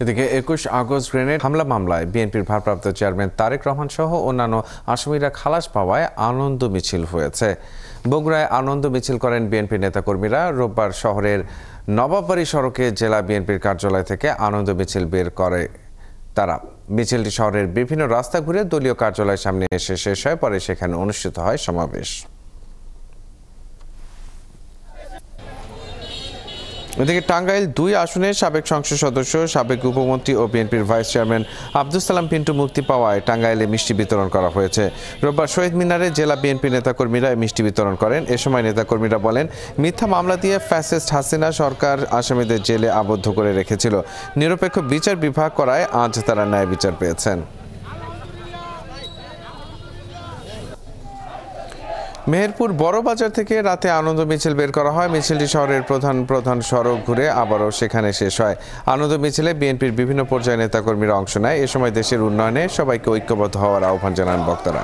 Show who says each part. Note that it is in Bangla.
Speaker 1: এদিকে ২১ আগস্ট গ্রেনেড হামলা মামলায় বিএনপির ভারপ্রাপ্ত চেয়ারম্যান তারেক রহমান সহ অন্যান্য আসামিরা খালাস পাওয়ায় আনন্দ মিছিল হয়েছে। বগুড়ায় আনন্দ মিছিল করেন বিএনপি নেতাকর্মীরা। রোববার শহরের নবাববাড়ি সড়কে জেলা বিএনপির কার্যালয় থেকে আনন্দ মিছিল বের করে তারা। মিছিলটি শহরের বিভিন্ন রাস্তা ঘুরে দলীয় কার্যালয়ের সামনে এসে শেষ হয়, পরে সেখানে অনুষ্ঠিত হয় সমাবেশ। এদিকে টাঙ্গাইল ২ আসনের সাবেক সংসদ সদস্য, সাবেক উপমন্ত্রী ও বিএনপির ভাইস চেয়ারম্যান আব্দুস সালাম পিন্টু মুক্তি পাওয়ায় টাঙ্গাইলে মিষ্টি বিতরণ করা হয়েছে। রোববার শহীদ মিনারে জেলা বিএনপি নেতাকর্মীরা মিষ্টি বিতরণ করেন। এ সময় নেতাকর্মীরা বলেন, মিথ্যা মামলা দিয়ে ফ্যাসিস্ট হাসিনা সরকার আসামিদের জেলে আবদ্ধ করে রেখেছিল। নিরপেক্ষ বিচার বিভাগ করায় আজ তারা ন্যায় বিচার পেয়েছেন। মেহেরপুর বড় বাজার থেকে রাতে আনন্দ মিছিল বের করা হয়। মিছিলটি শহরের প্রধান সড়ক ঘুরে আবারও সেখানে শেষ হয়। আনন্দ মিছিলে বিএনপির বিভিন্ন পর্যায়ে নেতাকর্মীরা অংশ নেয়। এ সময় দেশের উন্নয়নে সবাইকে ঐক্যবদ্ধ হওয়ার আহ্বান জানান বক্তারা।